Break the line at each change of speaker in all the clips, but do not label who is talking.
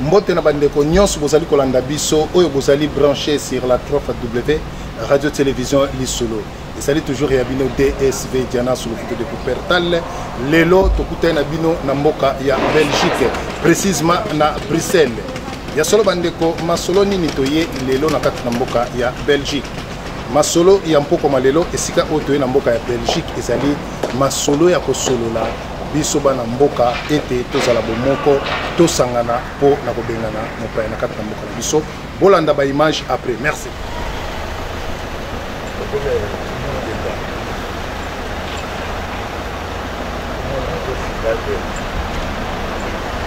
Mbote na bandeko nyonso bozali kolanda biso oyo bozali branché sur la 3W radio télévision Lisolo. Et salut toujours ya bino DSV Diana sur le foot de Coupertal. Lelo tokutana na bino na mboka ya Belgique, précisément na Bruxelles. Ya solo bandeko masolo nini toye lelo na kati na mboka ya Belgique. Masolo ya mpoko malelo esika oyo toye na mboka ya Belgique ezali masolo ya kosolola biso bana mboka ete tozala bomoko tosangana po na kobengana mopaya na kati na mboka na biso. Bolanda ba image après. Merci.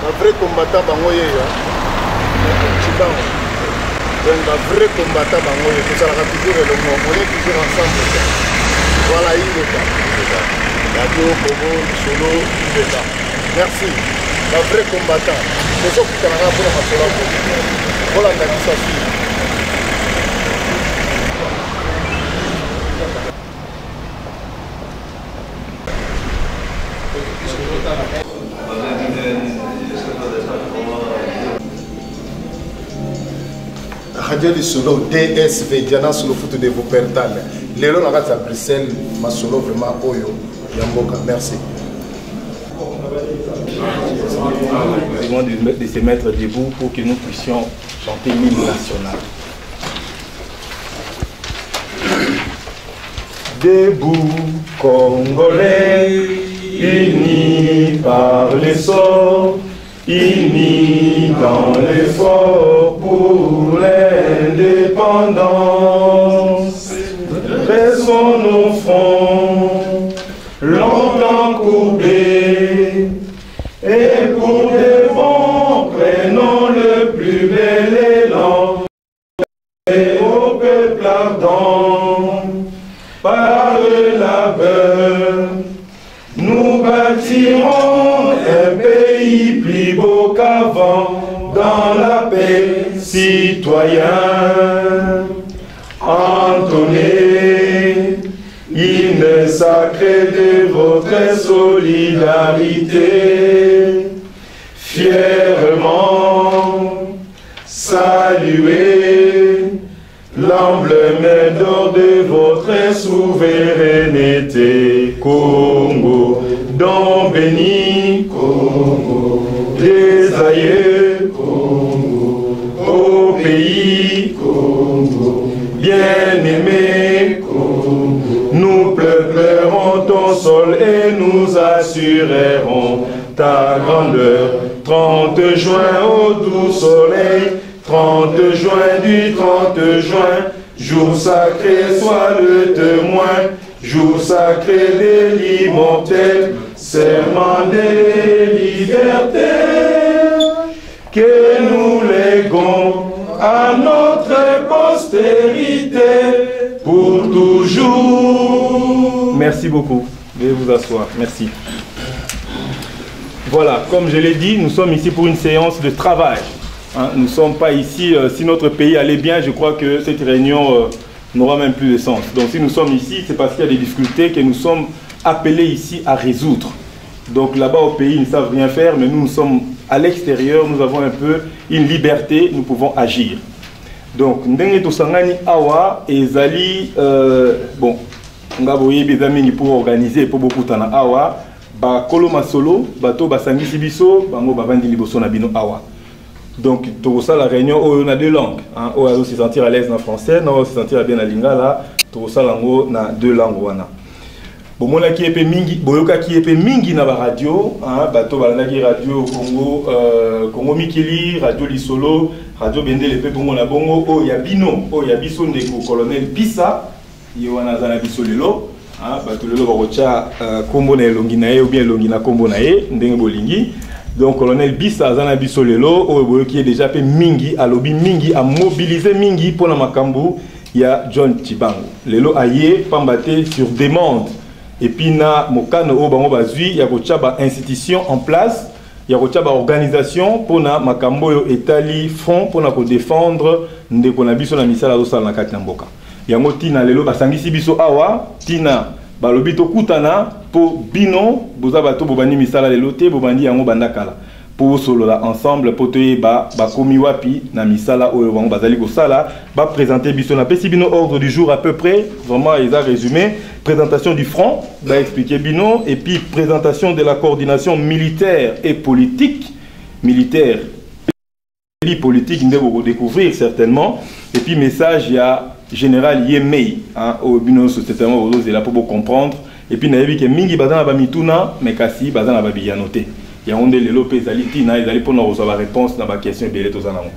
Un vrai combattant bangoye ya Chibango. Donc un vrai combattant bangoye tout ça la toujours le mot on est toujours ensemble. Voilà il est là. Radio Congo Solo il est là. Merci. Un vrai combattant. C'est ça qui canara pour la solo. Voilà la discussion. Radio Lisolo DSV Diana sur le foot de Coupertal. Lelo na kati à Bruxelles masolo vraiment oyo yamboka. Merci.
De se mettre debout pour que nous puissions chanter l'hymne national. Debout, Congolais, unis par les sorts, unis dans l'effort pour l'indépendance. Dressons nos fronts, longtemps courbés, et pour devant, prenons le plus bel élan. Et au peuple ardent, par le labeur, nous bâtirons un pays plus beau qu'avant, dans la paix, citoyens. Entonnez l'hymne sacré de votre solidarité. Fièrement saluez l'emblème d'or de votre souveraineté. Congo, don béni, Congo, des aïeux, Congo, au pays, Congo, bien-aimé, Congo, nous pleurerons ton sol et nous assurerons ta grandeur. 30 juin au doux soleil, 30 juin du 30 juin, jour sacré soit le témoin, jour sacré de l'immortel, serment de liberté, que nous léguons à notre postérité pour toujours. Merci beaucoup. Veuillez vous asseoir. Merci. Voilà, comme je l'ai dit, nous sommes ici pour une séance de travail. Hein, nous ne sommes pas ici, si notre pays allait bien, je crois que cette réunion n'aura même plus de sens. Donc si nous sommes ici, c'est parce qu'il y a des difficultés que nous sommes appelés ici à résoudre. Donc là-bas au pays, ils ne savent rien faire, mais nous sommes à l'extérieur, nous avons un peu une liberté, nous pouvons agir. Donc, ndenge tosangani awa ezali bon, ngaboye bezami pour organiser pour beaucoup tana awa ba koloma solo bato basangisi biso bango bavandi liboso na bino awa. Donc, tout ça la réunion on a deux langues, hein, on va se sentir à l'aise en français, on va se sentir bien en lingala, tout ça lango na deux langues wana. Bon, mon qui est mingi, boyoka qui est mingi na ba radio, hein, bato balanaki radio Congo, Congo Mikili, radio Lisolo, radio Bendele pe bongo na bongo, oh ya bino, oh ya biso ndeko colonel Pisa, yowana zana biso lelo, hein, bato lelo bakocha kombo na elongi na ye ou bien elongi na kombo na ye, ndenge bolingi. Donc colonel Bissa zana biso lelo, oh boyoki est déjà pe mingi, alobi mingi a mobiliser mingi pour na makambu ya John Chibango. Lelo aye pambate sur demande. Et puis na mokano o bango bazui ya kochaba institution en place, ya kochaba organisation pour na makambo yo etali front pour na ko défendre ndeko na biso na misala zo sala na kati na mboka. Yango tina lelo basangisi biso awa tina balobi to kutana po bino boza bato bobandi misala lelo te bobandi yango bandakala. pour solo là ensemble pour te ba komi wapi na misala oyo bango bazali ko sala ba présenter biso na pesi bino ordre du jour à peu près vraiment ils a résumé présentation du front ba expliquer bino et puis présentation de la coordination militaire et politique militaire et politique nous devons découvrir certainement et puis message il y a général Yemei hein au bino certainement vous là pour comprendre et puis na yebi ke mingi bazana ba mituna mais kasi bazana ba biyanote. Il y a un des lopes alitina ils allaient pour nous recevoir réponse dans ma question belé tous en amont.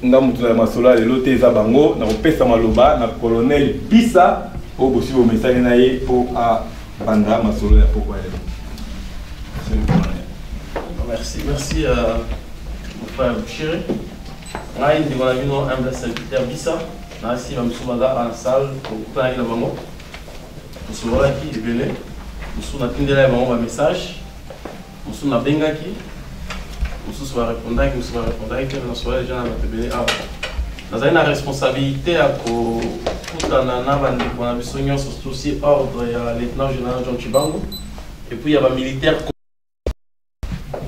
Ndamutu la masola les lotes zabango na pesa maloba na colonel Bisa au bossi au message naé pour à banda masola pourquoi
merci mon frère chéri. Là il dit on a vu un humble serviteur Bisa na si ma musumada en salle pour parler la bango. Musumada qui est venu musuna tindela bango un message. Nous sommes à Bengaki, nous sommes à répondre, nous sommes à répondre, nous sommes à répondre, nous avons la responsabilité à tout en surtout si ordre il y a le lieutenant général John Chibango et puis il y a les militaires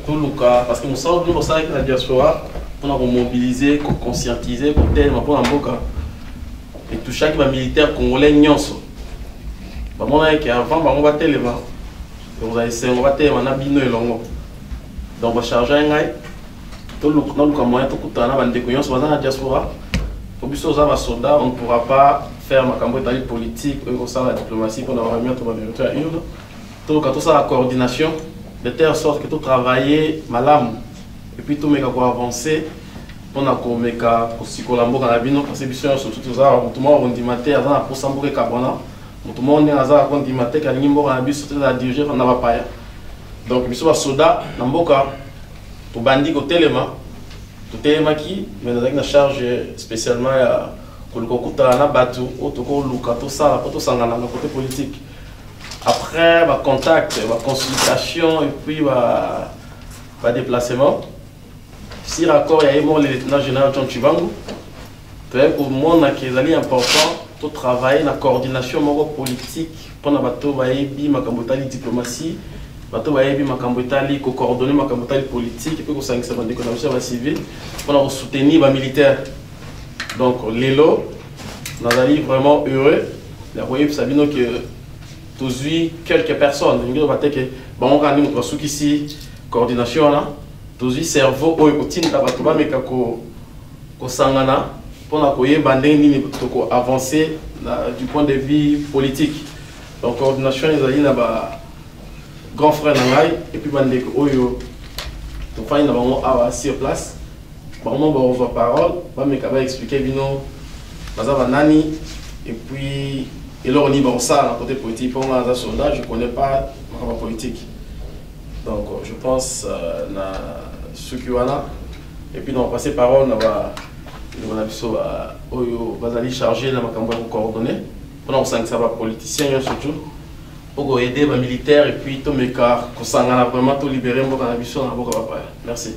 tout le cas parce que nous sommes avec la diaspora pour nous mobiliser, pour conscientiser, pour tellement pour l'emboca et tout chaque militaire congolais nyonso. Bah mon avec avant bah on va télé donc, on va te bino elongo. Donc, on va charger un gars. Tout le moyen, tout le temps, on va découvrir sur la diaspora. Pour que les soldats, on ne pourra pas faire ma campagne politique, la diplomatie pour avoir mieux tout le vérité. Tout ça, la coordination, de telle sorte que tout travailler malade. Et puis tout le monde avancer. On a comme aussi collaborer dans la vie, parce que surtout tout ça, tout le monde dit matin, pour s'embrouiller carbona. Tout le monde est à condimater car il y a un bus à diriger on n'a pas. Donc il y a des soldats dans le cas pour bandit au téléma qui mais avec une charge spécialement pour le coup de la bateau autour tout ça pour tout ça dans le côté politique. Après contact, consultation et puis déplacement. Si raccord il y a eu le lieutenant général John Chibango, pour moi qui est important. Travailler la coordination politique pour la diplomatie, coordonner la politique et puis la civile pour soutenir les militaires. Donc, l'élo, nous allons vraiment heureux. Vous voyez, que tous quelques personnes, nous avons ici coordination, tous cerveau, pour avancer du point de vue politique. Donc, coordination, ils ont grand frère et puis Oyo, sur place. On va parole, on va expliquer Nani et puis et là on y va ça côté politique. Pour moi, soldat, je ne connais pas la politique. Donc, je pense ce qu'il y a là. Et puis, on va passer parole. On va charger la coordonner. On a ça va politicien surtout pour aider les militaires et puis tout mes cas pour vraiment tout libérer merci.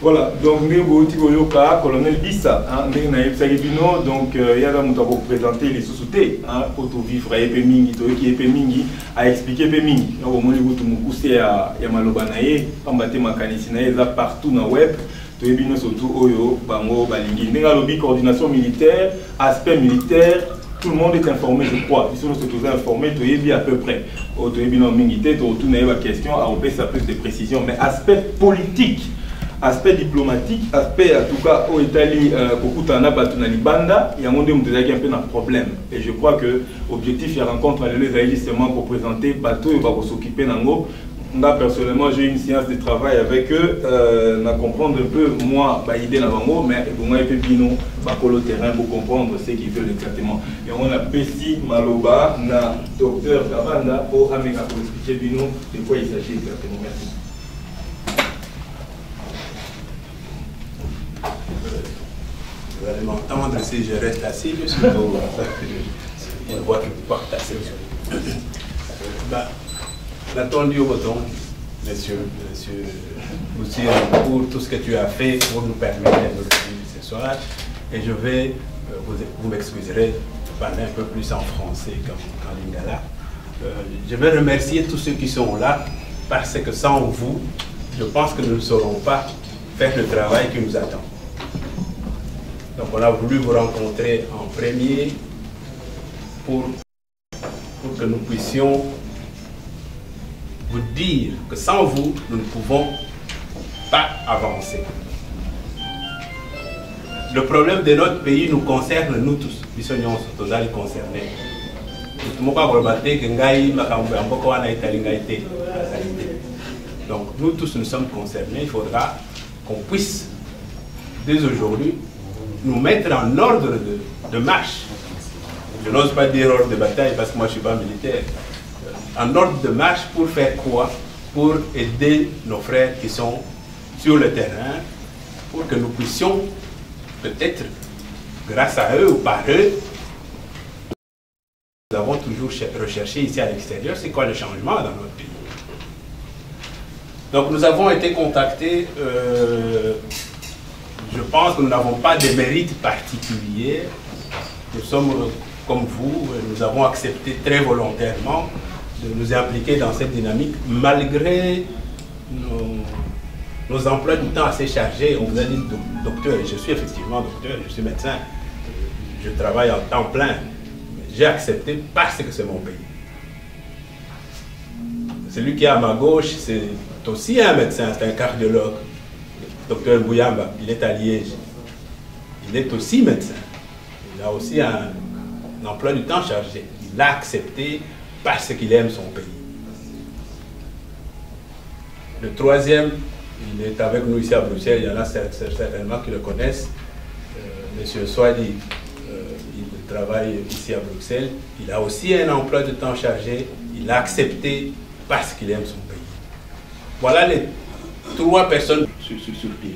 Voilà, donc nous avons colonel Bisa, donc il y a pour présenter les sociétés pour vivre à expliquer Mingi. Donc on a partout dans le web. Surtout coordination militaire, aspect militaire, tout le monde est informé, je crois. Ils sont tous informés, à peu près. Question, ça plus de précision, mais aspect politique. Aspect diplomatique, aspect en tout cas au Italie, beaucoup de banda, il y a un peu de problème. Et je crois que l'objectif de la rencontre est justement pour présenter bateau et pour s'occuper d'ango. Personnellement, j'ai eu une séance de travail avec eux, comprendre un peu moi, l'idée d'ango, mais pour un peu bino, le terrain pour comprendre ce qu'ils veulent exactement. Et on a Pessi Maloba, na docteur Kabanda pour expliquer bino de quoi il s'agit exactement. Merci.
Vous allez m'entendre si je reste assis, je suis je vois que vous portez assez. L'attendu au bâton, monsieur Boussir, pour tout ce que tu as fait pour nous permettre de vivre ce soir. Et je vais, vous m'excuserez, parler un peu plus en français qu'en lingala. Je veux remercier tous ceux qui sont là, parce que sans vous, je pense que nous ne saurons pas faire le travail qui nous attend. Donc on a voulu vous rencontrer en premier pour que nous puissions vous dire que sans vous, nous ne pouvons pas avancer. Le problème de notre pays nous concerne, nous tous. Nous sommes concernés. Donc nous tous nous sommes concernés. Il faudra qu'on puisse, dès aujourd'hui, nous mettre en ordre de marche. Je n'ose pas dire ordre de bataille parce que moi je ne suis pas militaire. En ordre de marche pour faire quoi? Pour aider nos frères qui sont sur le terrain, pour que nous puissions peut-être, grâce à eux ou par eux, nous avons toujours recherché ici à l'extérieur, c'est quoi le changement dans notre pays. Donc nous avons été contactés, je pense que nous n'avons pas de mérite particulier. Nous sommes comme vous, nous avons accepté très volontairement de nous impliquer dans cette dynamique, malgré nos emplois du temps assez chargés. On vous a dit docteur, et je suis effectivement docteur, je suis médecin, je travaille en temps plein. J'ai accepté parce que c'est mon pays. Celui qui est à ma gauche, c'est aussi un médecin, c'est un cardiologue, docteur Bouyamba, il est à Liège. Il est aussi médecin. Il a aussi un emploi du temps chargé. Il l'a accepté parce qu'il aime son pays. Le troisième, il est avec nous ici à Bruxelles, il y en a certainement qui le connaissent, M. Swadi, il travaille ici à Bruxelles, il a aussi un emploi de temps chargé, il l'a accepté parce qu'il aime son pays. Voilà les trois personnes sur pied.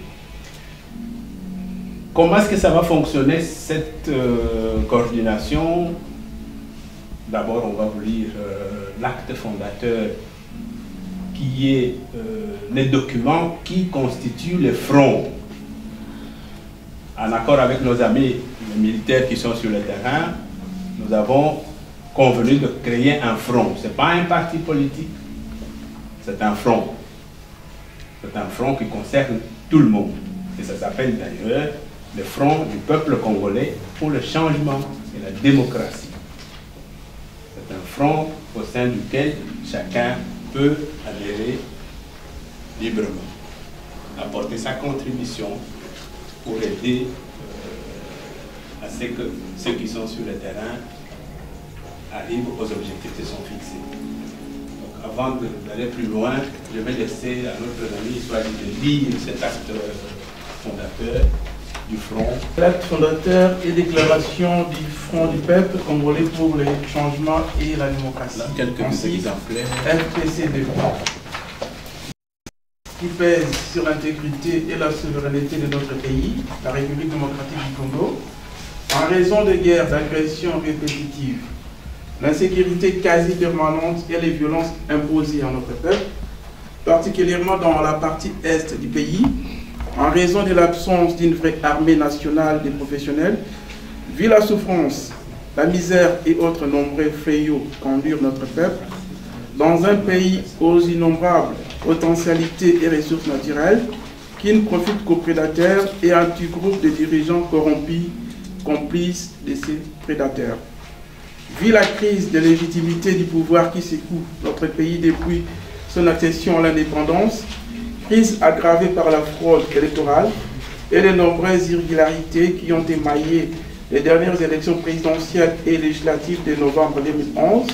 Comment est-ce que ça va fonctionner cette coordination? D'abord, on va vous lire l'acte fondateur qui est les documents qui constituent le front. En accord avec nos amis les militaires qui sont sur le terrain, nous avons convenu de créer un front. Ce n'est pas un parti politique, c'est un front. C'est un front qui concerne tout le monde. Et ça s'appelle d'ailleurs le Front du peuple congolais pour le changement et la démocratie. C'est un front au sein duquel chacun peut adhérer librement, apporter sa contribution pour aider à ce que ceux qui sont sur le terrain arrivent aux objectifs qui sont fixés. Donc, avant d'aller plus loin, je vais laisser à notre ami Swadi de lire cet acte fondateur du Front.
L'acte fondateur et déclaration du Front du peuple congolais pour le changement et la démocratie.
Là, quelques exemplaires.
FPC2, qui pèse sur l'intégrité et la souveraineté de notre pays, la République démocratique du Congo, en raison de guerres d'agression répétitives, l'insécurité quasi permanente et les violences imposées à notre peuple, particulièrement dans la partie est du pays, en raison de l'absence d'une vraie armée nationale des professionnels, vu la souffrance, la misère et autres nombreux fléaux qu'endure notre peuple, dans un pays aux innombrables potentialités et ressources naturelles, qui ne profitent qu'aux prédateurs et à un petit groupe de dirigeants corrompus, complices de ces prédateurs. Vu la crise de légitimité du pouvoir qui secoue notre pays depuis son accession à l'indépendance, crise aggravée par la fraude électorale et les nombreuses irrégularités qui ont émaillé les dernières élections présidentielles et législatives de novembre 2011,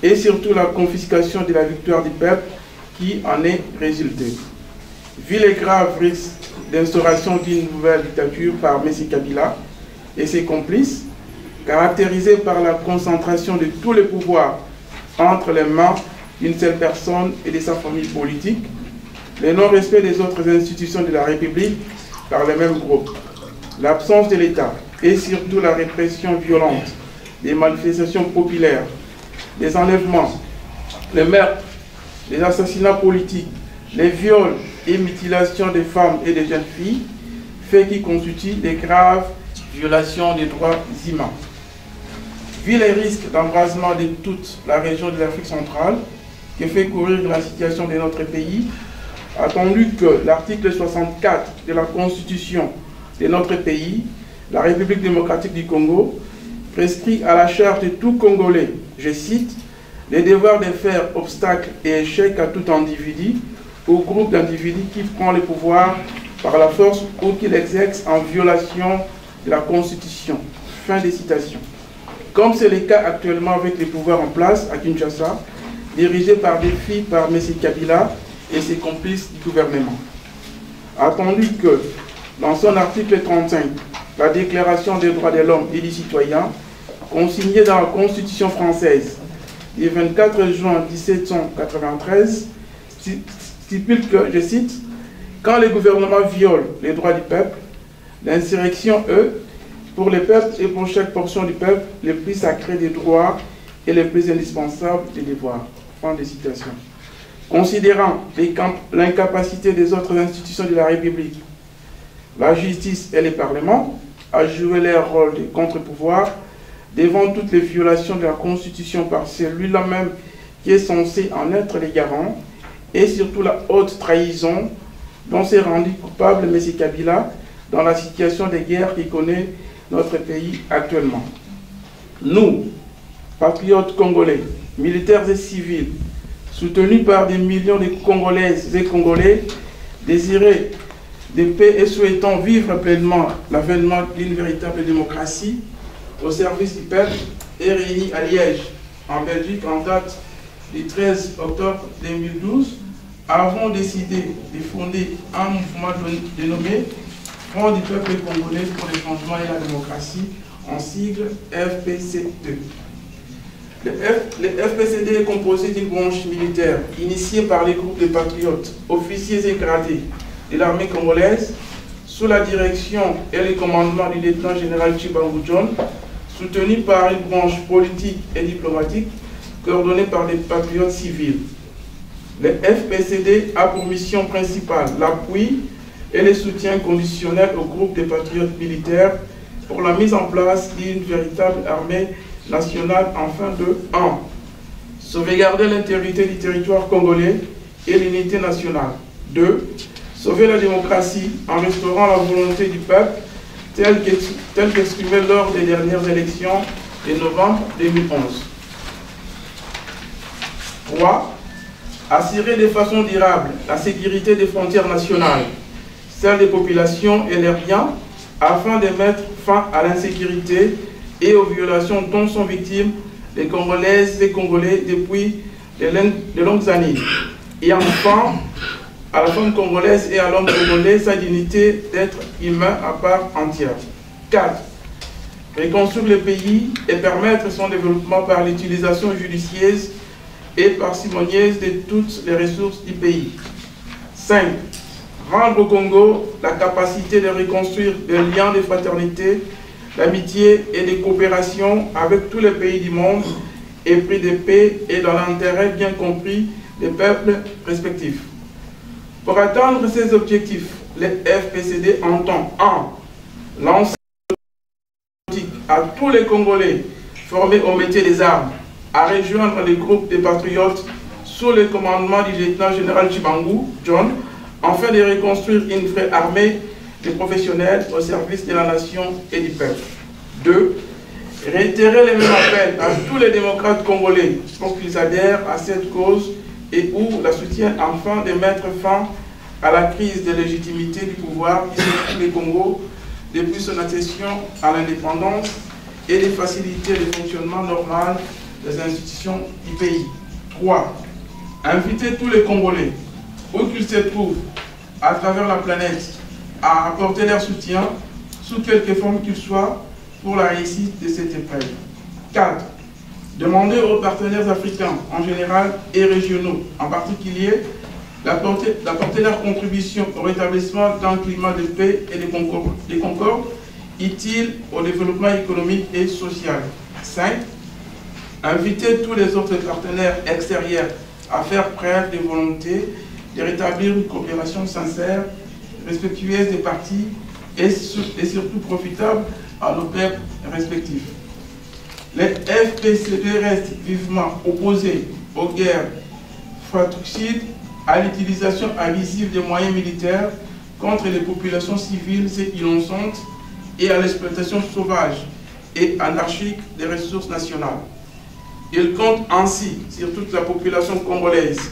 et surtout la confiscation de la victoire du peuple qui en est résultée. Vu les graves risques d'instauration d'une nouvelle dictature par M. Kabila et ses complices, caractérisée par la concentration de tous les pouvoirs entre les mains d'une seule personne et de sa famille politique, le non-respect des autres institutions de la République par les mêmes groupes, l'absence de l'État et surtout la répression violente des manifestations populaires, les enlèvements, les meurtres, les assassinats politiques, les viols et mutilations des femmes et des jeunes filles, faits qui constituent des graves violations des droits humains. Vu les risques d'embrasement de toute la région de l'Afrique centrale que fait courir la situation de notre pays, attendu que l'article 64 de la Constitution de notre pays, la République démocratique du Congo, prescrit à la charge de tout Congolais, je cite, le devoir de faire obstacle et échec à tout individu ou groupe d'individus qui prend le pouvoir par la force ou qui l'exerce en violation de la Constitution. Fin de citation. Comme c'est le cas actuellement avec les pouvoirs en place à Kinshasa, dirigés par des filles par M. Kabila et ses complices du gouvernement. Attendu que, dans son article 35, la Déclaration des droits de l'homme et du citoyen, consignée dans la Constitution française du 24 juin 1793, stipule que, je cite, « Quand le gouvernement viole les droits du peuple, l'insurrection, pour le peuple et pour chaque portion du peuple, le plus sacré des droits et le plus indispensable des devoirs. » Fin de citation. Considérant l'incapacité des autres institutions de la République, la justice et le Parlement à jouer leur rôle de contre-pouvoir devant toutes les violations de la Constitution par celui-là même qui est censé en être les garants, et surtout la haute trahison dont s'est rendu coupable M. Kabila dans la situation de guerre qui connaît notre pays actuellement. Nous, patriotes congolais, militaires et civils, soutenus par des millions de Congolaises et Congolais, désirés de paix et souhaitant vivre pleinement l'avènement d'une véritable démocratie au service du peuple, est réunis à Liège, en Belgique, en date du 13 octobre 2012, avons décidé de fonder un mouvement dénommé Front du peuple congolais pour le changement et la démocratie, en sigle FPC2. Le FPCD est composé d'une branche militaire initiée par les groupes de patriotes, officiers et gradés de l'armée congolaise, sous la direction et le commandement du lieutenant-général Chibangu John, soutenu par une branche politique et diplomatique coordonnée par des patriotes civils. Le FPCD a pour mission principale l'appui et le soutien conditionnel au groupe des patriotes militaires pour la mise en place d'une véritable armée nationale afin de 1. Sauvegarder l'intégrité du territoire congolais et l'unité nationale. 2. Sauver la démocratie en restaurant la volonté du peuple telle qu'exprimée lors des dernières élections de novembre 2011. 3. Assurer de façon durable la sécurité des frontières nationales, celle des populations et leurs biens, afin de mettre fin à l'insécurité et aux violations dont sont victimes les Congolaises et Congolais depuis de longues années. Et enfin, à la femme congolaise et à l'homme congolais sa dignité d'être humain à part entière. 4. Reconstruire le pays et permettre son développement par l'utilisation judicieuse et parcimonieuse de toutes les ressources du pays. 5. Rendre au Congo la capacité de reconstruire des liens de fraternité, d'amitié et de coopération avec tous les pays du monde, épris de paix et dans l'intérêt bien compris des peuples respectifs. Pour atteindre ces objectifs, le FPCD entend 1. Lancer à tous les Congolais formés au métier des armes à rejoindre les groupes des patriotes sous le commandement du lieutenant-général Chibangu John, afin de reconstruire une vraie armée de professionnels au service de la nation et du peuple. 2. Réitérer les mêmes appels à tous les démocrates congolais pour qu'ils adhèrent à cette cause et ou la soutiennent afin de mettre fin à la crise de légitimité du pouvoir qui secoue le Congo depuis son accession à l'indépendance et de faciliter le fonctionnement normal des institutions du pays. 3. Inviter tous les Congolais, où qu'ils se trouvent à travers la planète, à apporter leur soutien, sous quelque forme qu'il soit, pour la réussite de cette épreuve. 4. Demander aux partenaires africains en général et régionaux en particulier d'apporter leur contribution au rétablissement d'un climat de paix et de concorde utile au développement économique et social. 5. Inviter tous les autres partenaires extérieurs à faire preuve de volonté de rétablir une coopération sincère, respectueuse des parties et surtout profitable à nos peuples respectifs. Les FPCD restent vivement opposés aux guerres fratricides, à l'utilisation abusive des moyens militaires contre les populations civiles et innocentes et à l'exploitation sauvage et anarchique des ressources nationales. Il compte ainsi sur toute la population congolaise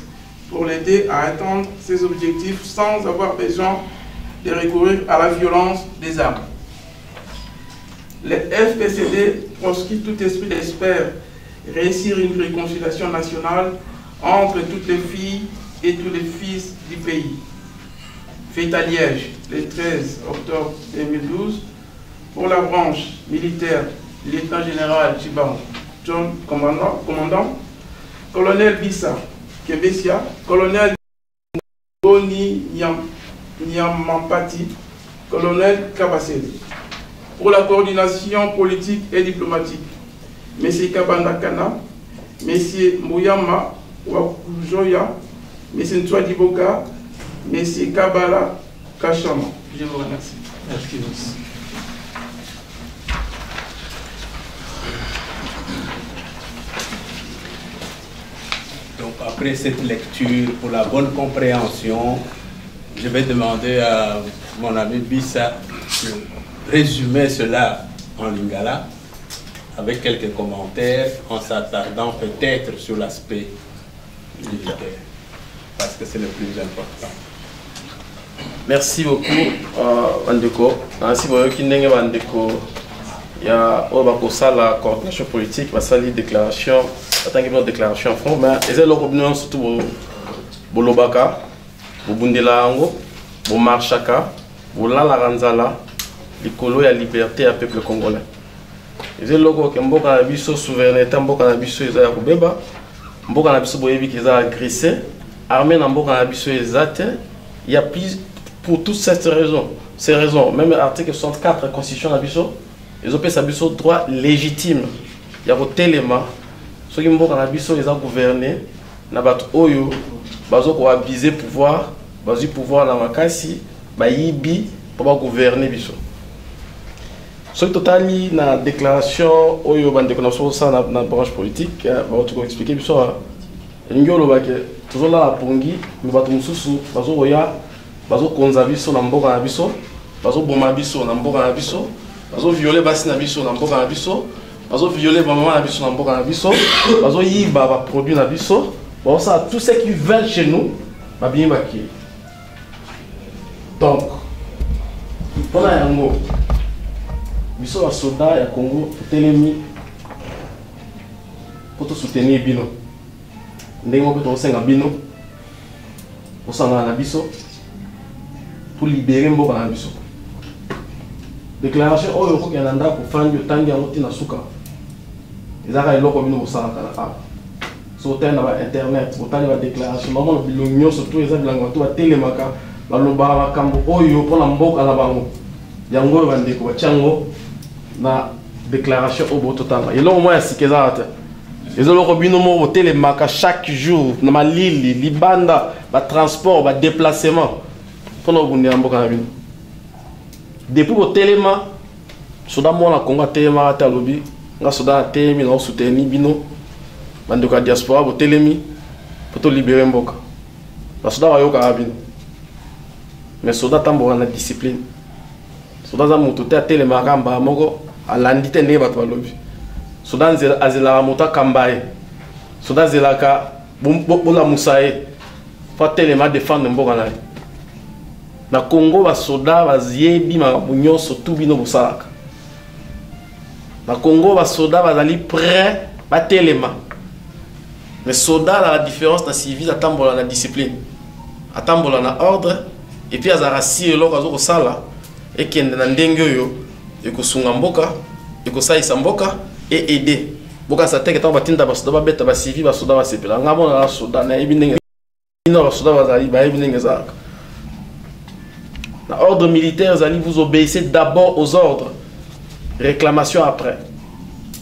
pour l'aider à atteindre ses objectifs sans avoir besoin de recourir à la violence des armes. Les FPCD proscrit tout esprit d'espère réussir une réconciliation nationale entre toutes les filles et tous les fils du pays. Fait à Liège le 13 octobre 2012 pour la branche militaire, lieutenant général Chiban John, commandant, colonel Bissa Kebesia, colonel Boni Nyamampati, colonel Kabaseli. Pour la coordination politique et diplomatique, M. Kabanda Kana, M. Mouyama Wakujoya, M. Ntwadiboka, M. Kabala Kachama. Je vous remercie.
Merci. Donc après cette lecture, pour la bonne compréhension, je vais demander à mon ami Bissa de résumer cela en lingala avec quelques commentaires en s'attardant peut-être sur l'aspect militaire parce que c'est le plus important.
Merci beaucoup, Bandeko. Merci beaucoup, Bandeko. Il y a la coordination politique, la déclaration, la déclaration en fond, mais il y a l'opinion surtout pour Lobaka, pour Bundelango, pour Marchaka, pour Lalaranzala, l'icolo et la liberté à peuple congolais. Il y a l'ogo qui est la biso souveraineté, la biso est à Koubeba, la biso boyebi qui est agressé, armée la biso est il y a plus pour toutes ces raisons, même l'article 64 de la Constitution de la biso, ils ont payé un droit légitime. Il y a un téléma. Ceux qui ont gouverné, ils ont abusé pouvoir, pouvoir dans la casse, pour gouverner. Ceux qui ont la déclaration, ils ont la branche politique, ils ont expliqué. Ils ont toujours là la pongi, mais ils ont conservé son amboka na biso, ils ont bomba biso na mboka na biso. Bazo violer basi na biso na mboka na biso, bazo violer maman na biso na mboka na biso, bazo yiba ba produit na biso, bon ça tous ceux qui veulent chez nous, ba bien baki. Donc pour la yango biso ba soda ya Congo telemi pour soutenir bino. Ndengo ko to senga bino. Pour sanga na biso pour libérer mboka na biso. Déclaration au Yoko Canada pour faire du temps de na suka. Ils ont l'eau comme nous ça sur internet, pour faire la déclaration. Maman l'union surtout les blancs tout à télémaka, la loba kambo oyo pour la mboka na bango. Yango bande ko chango na déclaration au beau total. Et là au moins c'est que ça. Ils ont le robino mo télémaka chaque jour na malili, libanda, ba transport, ba déplacement. Pour nous bunde mboka na bino. Depuis le téléma, soda mona Congo téléma ta lobby, nga soda télémi na soutenir bino, bandoka diaspora bo télémi pour te libérer mboka. La soda wa yoka bino. Mais soda tambo na discipline. Soda za moto te téléma kamba moko alandi te ne bato lobby. Soda azela mota kambaye. Soda zelaka bola musae. Fa téléma défendre mboka na. Na Congo ba soda baziebi mabunyo surtout bino bosalaka. Na Congo ba soda bazali prêt ba telema. Mais soda la différence na civil atambola na discipline. Atambola na ordre et puis azara si eloko azoko sala et kende na ndenge yo ekosunga mboka, ekosaisa mboka et aider. Boka sa teke tamba tinda ba soda ba beta ba civil ba soda ba sepela. Ngabona la soda na ebindenge. Ino ba soda bazali ba ebindenge zaka. L'ordre militaire, vous obéissez d'abord aux ordres. Réclamation après.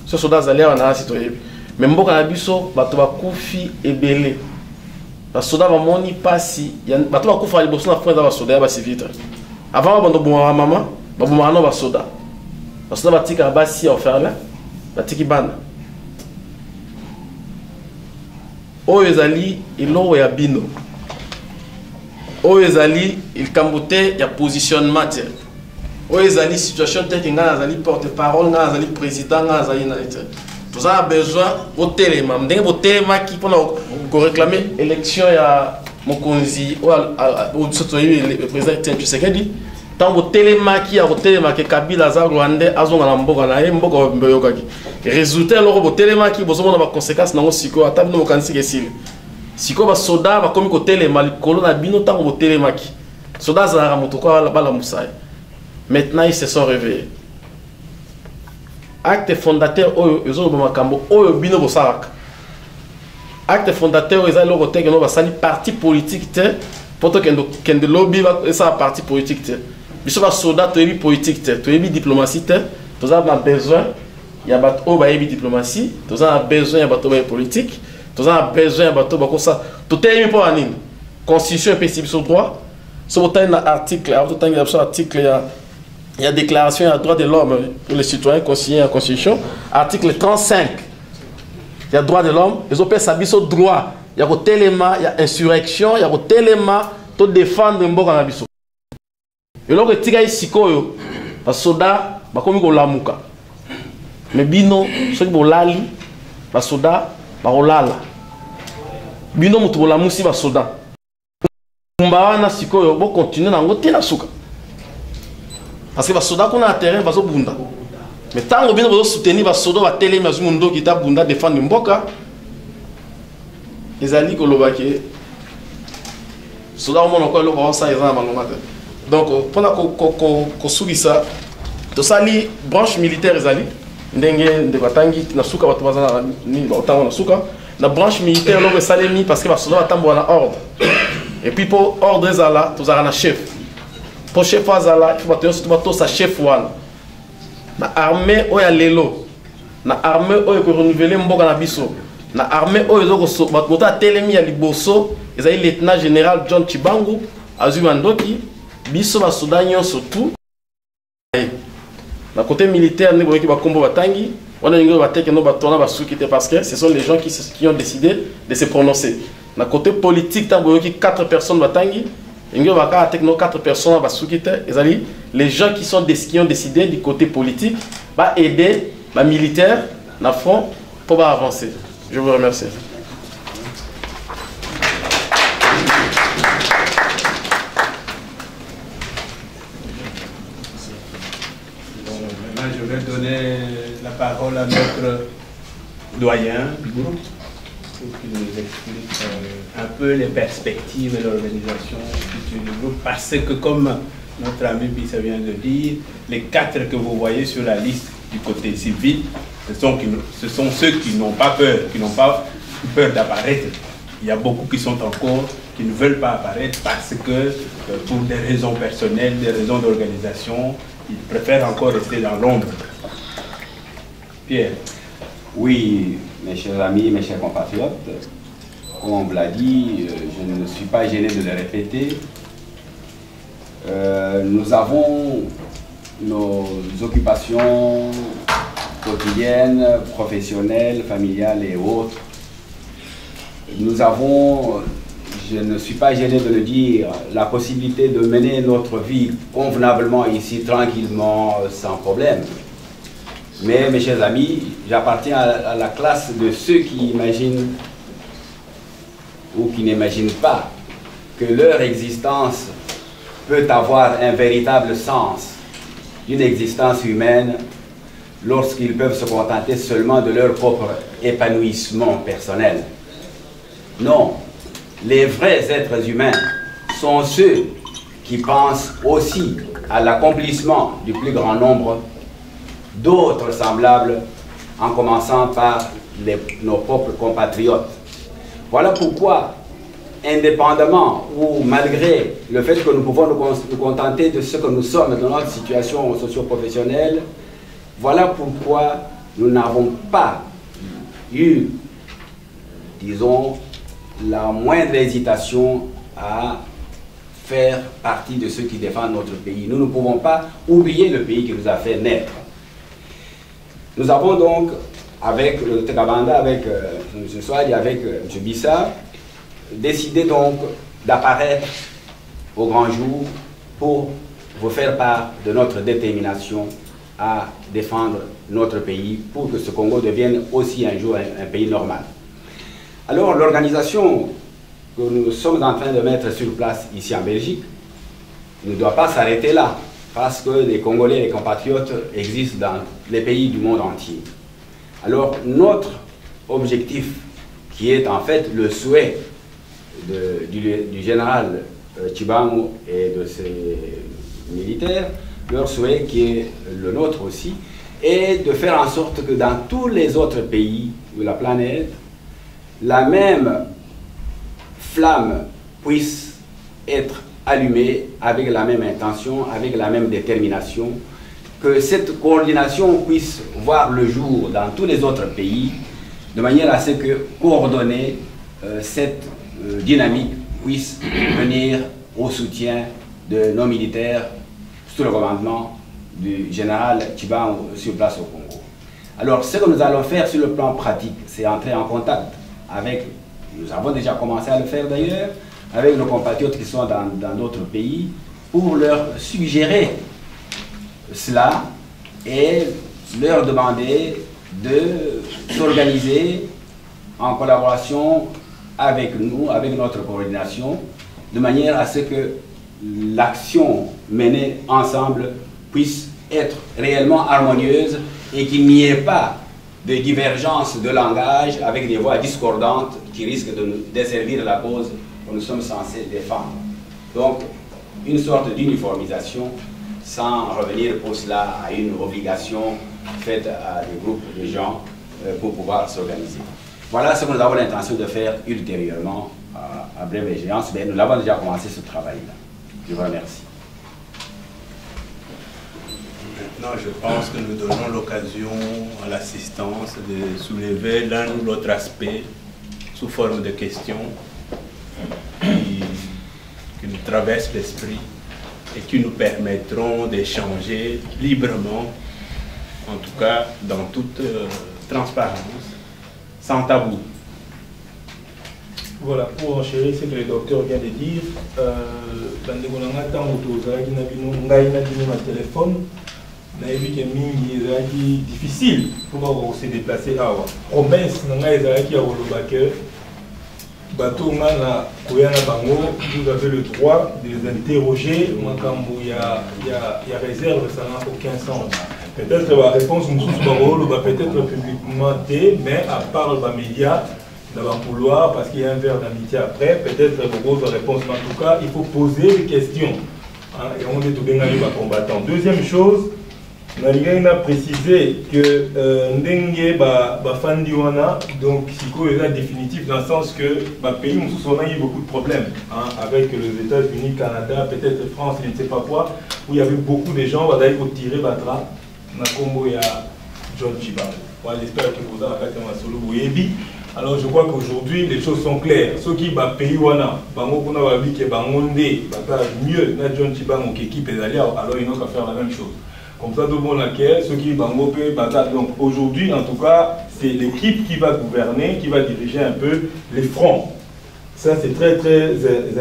Ce soldat allait en a citoyen. Mais mboka na biso bato ba kufi ebele. Ba soldat ba moni pasi, bato ba kufa liboso na frère ba soldat ba civil. Avant ba ndo maman, ba bomano ba soldat. Ba soldat batika basi oferla, batiki bana. oyo ezali eloko ya bino oyo ezali likambo te ya positionnement te oyo ezali situation te ke ngai nazali porte parole ngai nazali président ngai nazali na te toza na besoin botelema ndenge botelemaki mpona koréclame élection ya mokonzi oyo biso toyebi président Etienne Tshisekedi ntango botelemaki ya kotelemaki Kabila aza Rwandais azonga na mboka na ye mboka boyokaki résultat eloko botelemaki bozomona baconséquence nango sikoyo ata bino bokanisiki esili sikoyo basoda bakomi kotelema likolo na bino ntango botelemaki soda azalaka moto kwa balamusa ye maintenant ils se sont réveillés acte fondateur oyo ezoloba makambo oyo bino bosalaka acte fondateur ezali eloko te keno basali parti politique te poto kende lobby esala parti politique te biso basoda toyebi politique te toyebi diplomatie te toza na besoin ya bato oyo bayebi diplomatie toza na besoin ya bato bayebi politique toza na besoin ya bato bakosa totelemi mpo na nini constitution epesi biso droit so botali na article totangi biso article ya déclaration ya droit de l'homme pour les citoyens consignés à la constitution article 35 ya droit de l'homme ezopesa biso droit ya kotelema ya insurrection ya kotelema to défendre mboka na biso eloko etikali sikoyo basoda bakomi kolamuka me bino soki bolali basoda bakolala bino moto bolamusi basoda kumba wana sikoyo bokontinue nango te na suka parce que basoda kuna na terrain bazobunda mais ntango bino bozosoutenir basoda batelemi bazwi mondoki ta bunda défendre mboka ezali koloba ke soda omona kwa eloko baosala eza na malonga te donc mpona kosukisa tosali branche militaire ezali ndenge ndeko atangi na suka bato baza baotango na suka na branche militaire eloko esalemi parce que basoda batambola na ordre et puis mpo ordre ezala tozala na chef mpo chef azala ifo bato nyonso batosa chef wana na armée oyo ya lelo na armée oyo ekorenouveler mboka na biso na armée oyo moto atelemi ya liboso ezali lieutenant général John Chibangu azwi mandoki biso basoda nyonso tu na côté militaire ndenge boyoki bakombo batangi wana ningo bateke no batona basuki te parce que ce sont les gens qui ont décidé de se prononcer na côté politique tant boyoki 4 personnes batangi ningo baka tekno 4 personnes basuki te ezali les gens qui ont décidé du côté politique ba aider ba militaire na front pour ba avancer. Je vous remercie.
Maintenant, je vais donner la parole à notre doyen du groupe pour qu'il nous explique un peu les perspectives et l'organisation du groupe. Parce que, comme notre ami Bissa vient de dire, les 4 que vous voyez sur la liste du côté civil, ce sont ceux qui n'ont pas peur, qui n'ont pas peur d'apparaître. Il y a beaucoup qui sont encore, qui ne veulent pas apparaître parce que pour des raisons personnelles, des raisons d'organisation, ils préfèrent encore rester dans l'ombre. Pierre.
Oui, mes chers amis, mes chers compatriotes, comme on l'a dit, je ne suis pas gêné de le répéter. Nous avons nos occupations quotidiennes, professionnelles, familiales et autres. Nous avons, je ne suis pas gêné de le dire, la possibilité de mener notre vie convenablement ici, tranquillement, sans problème. Mais mes chers amis, j'appartiens à la classe de ceux qui imaginent ou qui n'imaginent pas que leur existence peut avoir un véritable sens d'une existence humaine lorsqu'ils peuvent se contenter seulement de leur propre épanouissement personnel. Non, les vrais êtres humains sont ceux qui pensent aussi à l'accomplissement du plus grand nombre d'autres semblables, en commençant par nos propres compatriotes. Voilà pourquoi, indépendamment ou malgré le fait que nous pouvons nous contenter de ce que nous sommes dans notre situation socio-professionnelle, voilà pourquoi nous n'avons pas eu, disons, la moindre hésitation à faire partie de ceux qui défendent notre pays. Nous ne pouvons pas oublier le pays qui nous a fait naître. Nous avons donc avec le Dr Kabanda, avec M. Swadi, avec M. Bissa, décidé donc d'apparaître au grand jour pour vous faire part de notre détermination à défendre notre pays pour que ce Congo devienne aussi un jour un pays normal. Alors l'organisation que nous sommes en train de mettre sur place ici en Belgique ne doit pas s'arrêter là, parce que les Congolais et les compatriotes existent dans les pays du monde entier. Alors notre objectif, qui est en fait le souhait du général Tshibamou et de ses militaires, leur souhait qui est le nôtre aussi, est de faire en sorte que dans tous les autres pays de la planète, la même flamme puisse être allumée avec la même intention, avec la même détermination, que cette coordination puisse voir le jour dans tous les autres pays, de manière à ce que coordonner cette dynamique puisse venir au soutien de nos militaires sous le commandement du général Tshibamou sur place au Congo. Alors ce que nous allons faire sur le plan pratique, c'est entrer en contact avec, nous avons déjà commencé à le faire d'ailleurs, avec nos compatriotes qui sont dans d'autres pays, pour leur suggérer cela et leur demander de s'organiser en collaboration avec nous, avec notre coordination, de manière à ce que l'action menée ensemble puisse être réellement harmonieuse et qu'il n'y ait pas de divergence de langage avec des voix discordantes qui risquent de nous desservir la cause que nous sommes censés défendre. Donc, une sorte d'uniformisation sans revenir pour cela à une obligation faite à des groupes de gens pour pouvoir s'organiser. Voilà ce que nous avons l'intention de faire ultérieurement à brève échéance, mais nous l'avons déjà commencé ce travail-là. Je vous remercie.
Maintenant, je pense que nous donnons l'occasion à l'assistance de soulever l'un ou l'autre aspect sous forme de questions qui nous traversent l'esprit et qui nous permettront d'échanger librement, en tout cas dans toute transparence, sans tabou.
Voilà, pour enchérir ce que le docteur vient de dire, téléphone, c'est difficile pour se déplacer. Promesse, vous avez le droit de les interroger. Il y a réserve, ça n'a aucun sens. Peut-être la réponse peut-être publiquement, mais à part les médias, dans le couloir, parce qu'il y a un verre d'amitié après, peut-être la réponse, mais en tout cas, il faut poser des questions. Et on est tout bien les combattants. Deuxième chose, on a précisé que Ndenge Fandiwana, donc Siko est là définitif dans le sens que le pays nous a eu beaucoup de problèmes avec les États-Unis, Canada, peut-être France, je ne sais pas quoi, où il y avait beaucoup de gens pour tirer Batra. Na Congo, il y a John Tshibamou. J'espère que vous avez fait un solo. Alors je crois qu'aujourd'hui les choses sont claires. Ceux qui ont pays wana, bango kuna babi ke bangonde, mieux na John Tshibamou qui équipe les alliés, alors ils n'ont qu'à faire la même chose. Comme ça tout le monde laquelle ceux qui bango pe bata. Donc aujourd'hui en tout cas c'est l'équipe qui va gouverner, qui va diriger un peu les fronts. Ça c'est très très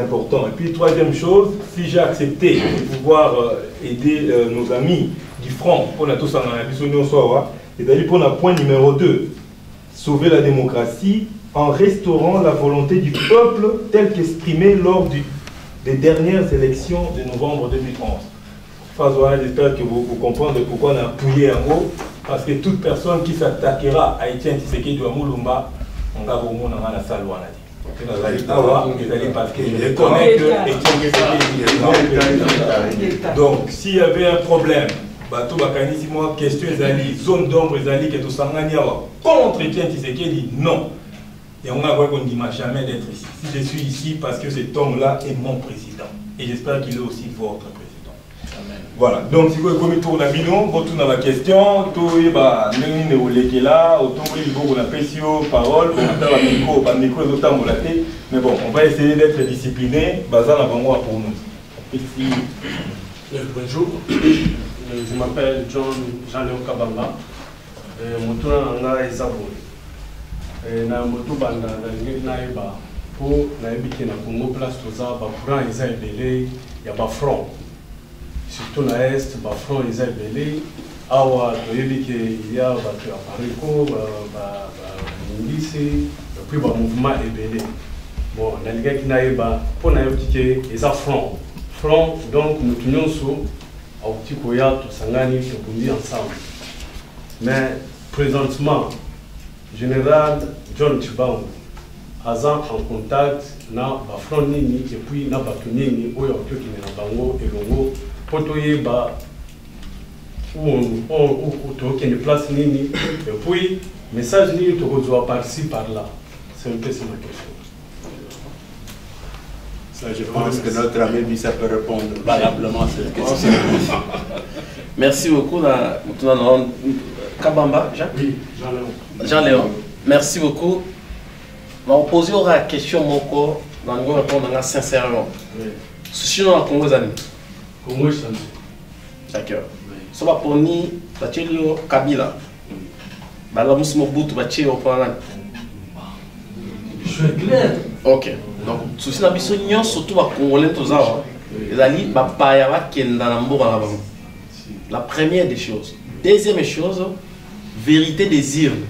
important. Et puis troisième chose, si j'ai accepté de pouvoir aider nos amis du front pour la tous en Abisonio Soa, et d'ailleurs pour le point numéro 2. Sauver la démocratie en restaurant la volonté du peuple telle qu'exprimée lors des dernières élections de novembre 2011. J'espère que vous comprenez pourquoi on a appuyé un mot, parce que toute personne qui s'attaquera à Etienne Tshisekedi ou à Moulumba, on va vous montrer dans la salle. Parce que je reconnais que Etienne Tshisekedi. Donc, s'il y avait un problème, bateau bakani moi question ezali zone d'ombre ezali que tout sangani contre Etienne Tshisekedi non et on a qu'on ne dit jamais d'être ici. Si je suis ici parce que cet homme là est mon président et j'espère qu'il est aussi votre président. Amen. Voilà, donc si vous avez commis tour d'Abidon, vous tournez la question, tout est bah n'est ne olé là, autant que vous la pêchio parole, on a la micro, pas micro autant vous la tête, mais bon, on va essayer d'être discipliné, basant avant moi pour nous. Ici.
Bonjour. Je m'appelle Jean-Léon Kabamba.
motuna nanga ezabo na moto banda na naeba po na ebiki na Congo place toza ba courant eza ebele ya ba front surtout na est ba front eza ebele awa toyebi ke il y a bato ya Pariko ba Ngisi et puis ba mouvement ebele bon nalingaki naeba po na yoki ke eza front donc motu nyonso auti koya tosangani tobundi ensemble mais présentement général John Chibangu aza en contact na ba front nini et puis na bato nini oyo otoki na bango elongo po toyeba ou toki ne place nini et puis message nini tokozwa par-ci par-là. C'est un peu ça ma question.
Ça, je pense que notre ami Bissa peut répondre valablement à cette question.
Merci beaucoup. Kabamba, Jean?
Oui,
Jean-Léon. Merci beaucoup. Je vais poser la question moko, je vais répondre sincèrement. Si nous avons Congo Zani.
Congo Zani.
D'accord. Si nous avons Kabila. Je suis
clair.
Ok. Donc, si nous avons surtout les Congolais, la première des choses. Deuxième chose, vérité des urnes.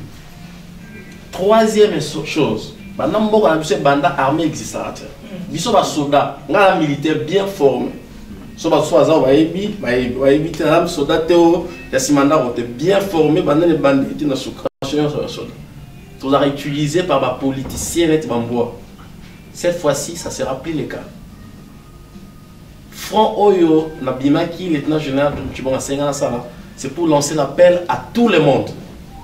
Troisième chose, banda armée existante. Biso ba soldats, nga militaire bien formé. So ba soaza waebi te soldat teo ya simanda rote bien formé banda les bandits na soukra. Tout ça utilisé par les politiciens et bambois. Cette fois-ci, ça sera plus le cas. Front Oyo, Nabimaki, lieutenant général de Tchibonga Sengana Sala, c'est pour lancer l'appel à tout le monde.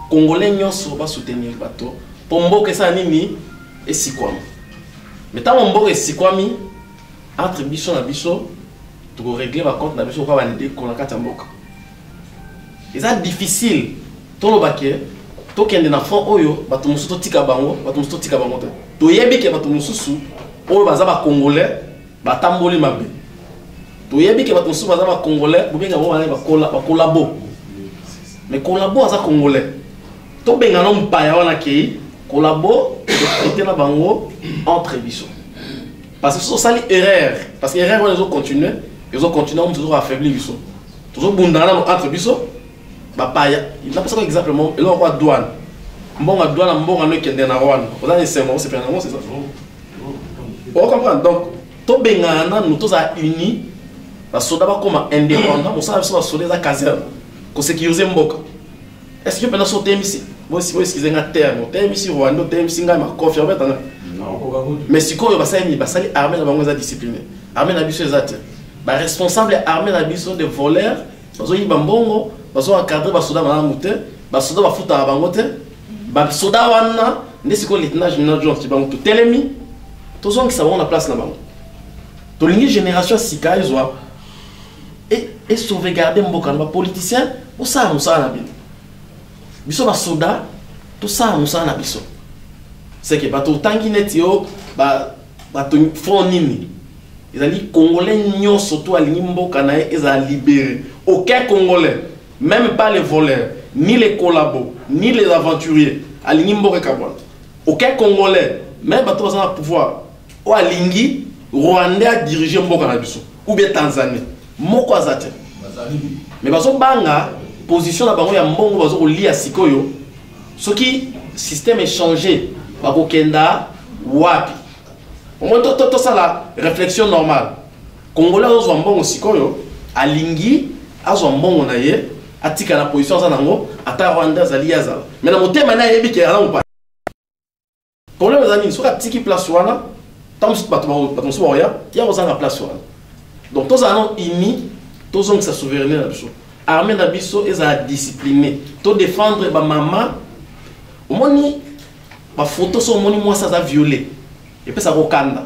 Congolais n'y va soutenir le bateau. Pour Mboke Sanini et Sikwami. Mais tant Mboke et Sikwami, entre Bisso et Bisso, tu peux régler ma compte, Bisso va valider qu'on a 4 Mboka. C'est difficile. Tout le baquet, tout le monde front Oyo, bateau Moussou Tika Bango, bateau Moussou Tika Bango. Tu yebi que bateau Moussou, Oyo Bazaba Congolais, Batamboli Mabé. Tu yebi que bateau Moussou Bazaba Congolais, Boubé Gabo va collabo. Mais collabo à Congolais. Tu benga non paya wana kei, collabo, et na bango entre Bisso. Parce que c'est ça l'erreur. Parce que l'erreur, ils ont continué, on toujours affaibli Bisso. Toujours bundana entre Bisso. Il n'a pas ça exactement. Et là, on va douane. Bon, à douane, bon, on est qui est dans Rwanda. On a des serments, c'est pas c'est ça. On comprend. Donc, tout bengana, nous tous à unis. La soda va comme indépendant. On s'en va sur les caserne. Qu'on sécurise Mboka. Est-ce que pendant ce thème ici, moi si vous excusez un terme, thème ici Rwanda, thème ici nga ma confiance maintenant. Mais si quoi, il va s'allier armée la banque discipliné. Armée la biso exact. Bah responsable armée la biso de voleurs. Parce que bambongo. Baso encadrer basoda bana muté basoda bafuta bangote basoda wana ndesiko lieutenant général John Chibangu telemi tozon ki savon na place na bango to lingi génération sika izwa et sauvegarder mboka na politicien o sa musa na bin biso basoda to sa musa na biso c'est que bato tangi netio ba bato font nini ezali congolais nyonso to alingi mboka na eza libéré aucun congolais. Même pas les voleurs, ni les collabos, ni les aventuriers. Alingi Mboka Kabwan. Aucun Congolais, même pas trois ans à pouvoir. Ou Alingi, Rwandais a dirigé Mboka Nabiso. Ou bien Tanzanie. Moko Azate. Mais baso banga, position na bango ya Mbongo baso li à Sikoyo. Ce qui, système est changé. Bako Kenda, Wapi. Au moins, tout ça la réflexion normale. Congolais ont Mbongo Sikoyo. Alingi, azo Mbongo na ye. Atika la position ça nango ata Rwanda zali yazala mais na motema na yebi ke ala mpa problème za nini soka tiki place wana tant que bato so ya ozanga place wana donc tous allons ini tous ont sa souveraineté na biso armée na biso eza discipliné to défendre ba maman omoni ba photo so omoni moi ça za violé et puis ça kokanda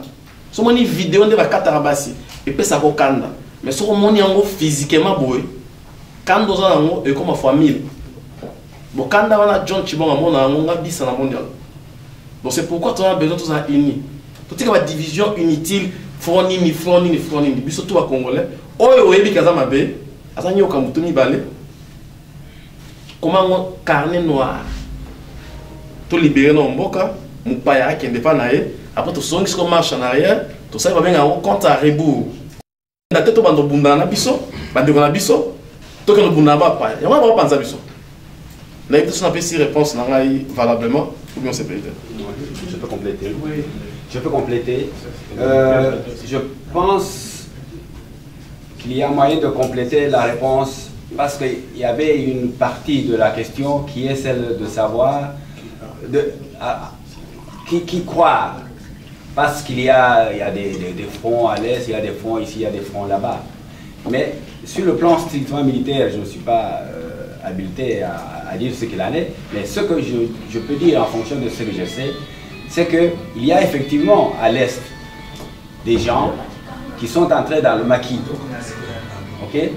so omoni vidéo nde ba katara basi et puis ça kokanda mais so omoni yango physiquement boy quand on a et comme ma famille, bon quand on a John Chibonga on a bis à la mondiale. Donc c'est pourquoi on a besoin de tous à unis. Pour dire que la division inutile, fournini, bis surtout à Congolais. Oyo ebi kazama be, azanyo kamutuni balé. comment carnet noir tout libéré dans Mboka Moupaya qui n'est pas naé après tout son qui marche en arrière tout ça va bien en compte à rebours la tête au bando bunda na biso bando na biso to que le bunda ba pa ya va penser biso là il faut si réponse na valablement ou bien c'est peut-être
je peux compléter. Oui. Je peux compléter. Je pense qu'il y a moyen de compléter la réponse parce qu'il y avait une partie de la question qui est celle de savoir qui croire. Parce qu'il y a des fronts à l'est, il y a des fronts ici, il y a des fronts là-bas. Mais sur le plan strictement militaire, je ne suis pas habilité à dire ce qu'il en est. Mais ce que je peux dire en fonction de ce que je sais, c'est qu'il y a effectivement à l'est des gens qui sont entrés dans le maquis. Okay?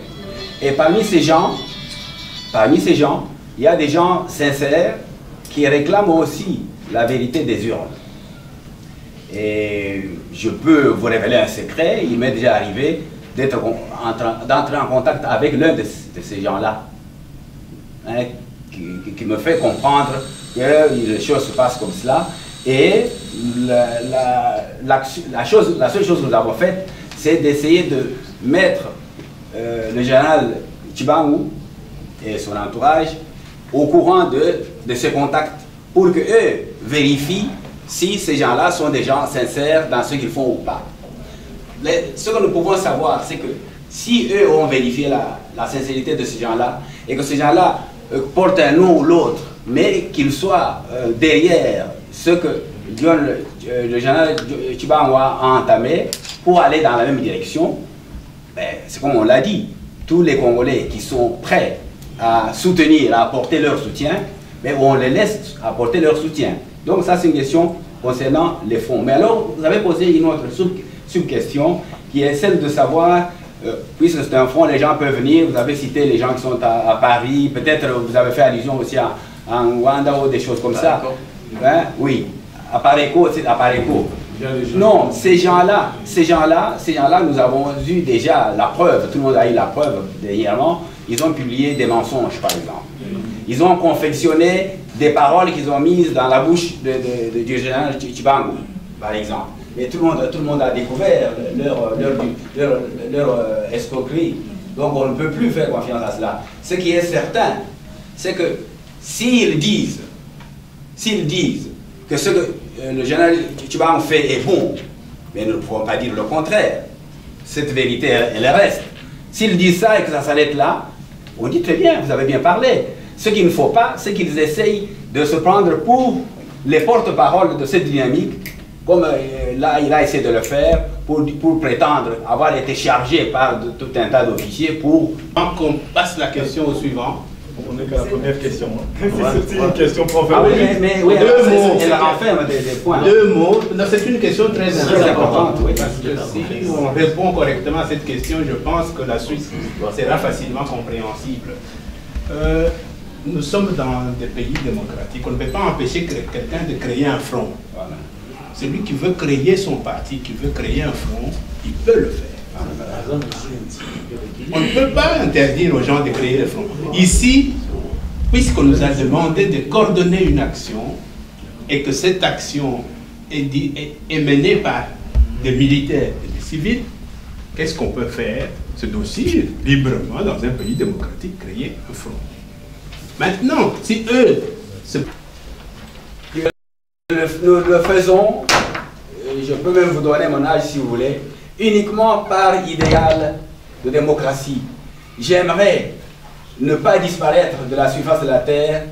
Et parmi ces gens, il y a des gens sincères qui réclament aussi la vérité des urnes. Et je peux vous révéler un secret, il m'est déjà arrivé d'entrer en contact avec l'un de ces gens-là, hein, qui me fait comprendre que les choses se passent comme cela. Et la seule chose que nous avons faite, c'est d'essayer de mettre le général Tshibangou et son entourage au courant de ces contacts pour qu'eux vérifient si ces gens-là sont des gens sincères dans ce qu'ils font ou pas. Ce que nous pouvons savoir, c'est que si eux ont vérifié la sincérité de ces gens-là et que ces gens-là portent un nom ou l'autre, mais qu'ils soient derrière ce que le général Tshibangou a entamé pour aller dans la même direction, ben, c'est comme on l'a dit, tous les Congolais qui sont prêts à soutenir, à apporter leur soutien, ben, on les laisse apporter leur soutien. Donc ça c'est une question concernant les fonds. Mais alors vous avez posé une autre sub-question qui est celle de savoir, puisque c'est un fonds, les gens peuvent venir, vous avez cité les gens qui sont à Paris, peut-être vous avez fait allusion aussi à Rwanda ou des choses comme ça. Hein? Oui, à Pareco, c'est à Pareco. Non, ces gens-là, nous avons eu déjà la preuve, tout le monde a eu la preuve dernièrement, ils ont publié des mensonges par exemple. Ils ont confectionné des paroles qu'ils ont mises dans la bouche du général Tshibangou, par exemple. Mais tout le monde a découvert leur escroquerie. Donc on ne peut plus faire confiance à cela. Ce qui est certain, c'est que s'ils disent que ce que le général Tshibangou fait est bon, mais nous ne pouvons pas dire le contraire. Cette vérité, elle reste. S'ils disent ça et que ça s'arrête là, on dit très bien, vous avez bien parlé. Ce qu'il ne faut pas, c'est qu'ils essayent de se prendre pour les porte-paroles de cette dynamique, comme là, il a essayé de le faire, pour prétendre avoir été chargé par tout un tas d'officiers pour...
Qu'on passe la question au suivant.
On n'est qu'à la première question. C'est une question professionnelle.
Ah oui, mais oui, elle renferme des points.
Deux mots. C'est une question très importante. Oui, parce que si on répond correctement à cette question, je pense que la suite sera facilement compréhensible. Nous sommes dans des pays démocratiques. On ne peut pas empêcher quelqu'un de créer un front. Voilà. Celui qui veut créer son parti, qui veut créer un front, il peut le faire. On ne peut pas interdire aux gens de créer le front. Ici, puisqu'on nous a demandé de coordonner une action et que cette action est menée par des militaires et des civils, qu'est-ce qu'on peut faire? C'est aussi librement, dans un pays démocratique, créer un front. Maintenant, si eux...
Nous le faisons, je peux même vous donner mon âge si vous voulez, uniquement par idéal de démocratie. J'aimerais ne pas disparaître de la surface de la terre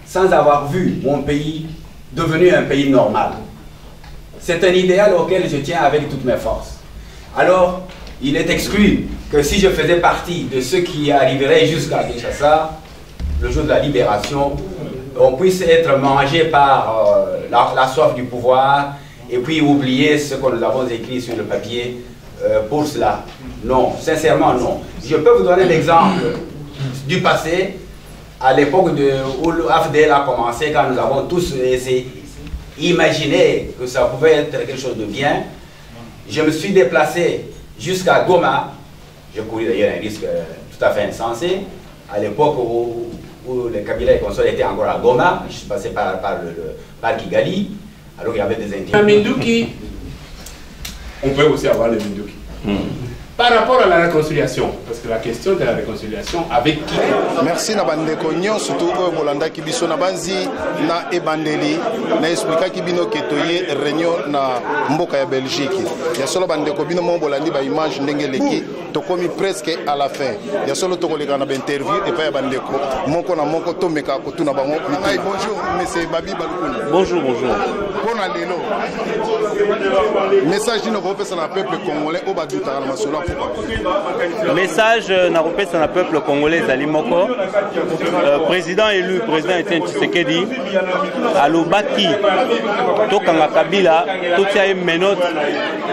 sans avoir vu mon pays devenu un pays normal. C'est un idéal auquel je tiens avec toutes mes forces. Alors, il est exclu que si je faisais partie de ceux qui arriveraient jusqu'à Kinshasa, le jour de la libération, on puisse être mangé par la soif du pouvoir et puis oublier ce que nous avons écrit sur le papier pour cela. Non, sincèrement non. Je peux vous donner l'exemple du passé, à l'époque où l'AFDL a commencé, quand nous avons tous imaginé que ça pouvait être quelque chose de bien. Je me suis déplacé jusqu'à Goma, j'ai couru d'ailleurs un risque tout à fait insensé, à l'époque où où le Kabila et consorts étaient encore à Goma, je suis passé par Kigali, alors qu'il y avait des intérêts.
Minduki, on peut aussi avoir le Minduki. Par rapport à la réconciliation, parce que la question de la réconciliation, avec qui?
Merci na bandeko nyon surtout oyo bolanda kibiso na banzi na ebandeli na expliquer kibino ketoye réunion na mboka ya Belgique. Ya solo bandeko bino mo bolandi ba image ndenge leki tokomi presque à la fin. Ya solo tokoleka na ba interview et pas ya bandeko moko na moko to meka ko tuna bango. Ay bonjour monsieur Babi Balukuni.
Bonjour bonjour.
Pona lelo. Message dino ko pesa na peuple congolais o baduta na masolo.
Message na repesa na peuple congolais Zali Moko, président élu, président Etienne Tshisekedi, alobaki tokanga Kabila, totia ye menote,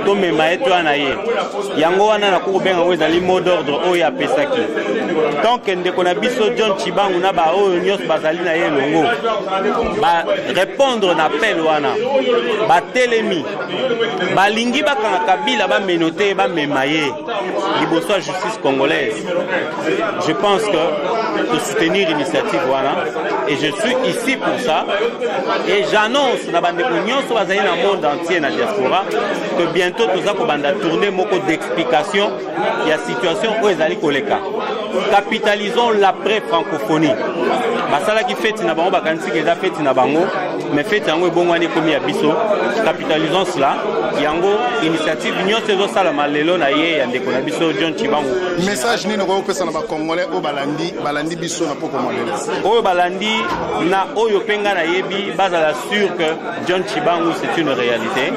to mema eto anaye. Yango wana na kubenga we Zali mot d'ordre oyo apesaki. Tant que ndeko na biso John Chibangu na ba oyo nyos bazali na ye longo. Ba répondre na appel wana. Ba telemi. Ba lingi bakanga Kabila ba menote ba mema ye. Liboso justice congolaise. Je pense que de soutenir l'initiative voilà et je suis ici pour ça et j'annonce na bande nyonso bazali na monde entier na diaspora que bientôt nous allons banda tourner moko d'explication il y a situation où ezali koleka. Capitalisons l'après francophonie. Basala qui fait na bango bakanisi que za fait na bango mais fait yango ebongwani komi ya biso. Capitalisons cela. Yango initiative nyonso zo sala malelo na ye ya ndeko na biso John Chibangu.
Message nino ko pesa na ba congolais o balandi biso na poko molele.
Oyo balandi na oyo penga na yebi bazala sûr que John Chibangu c'est une réalité.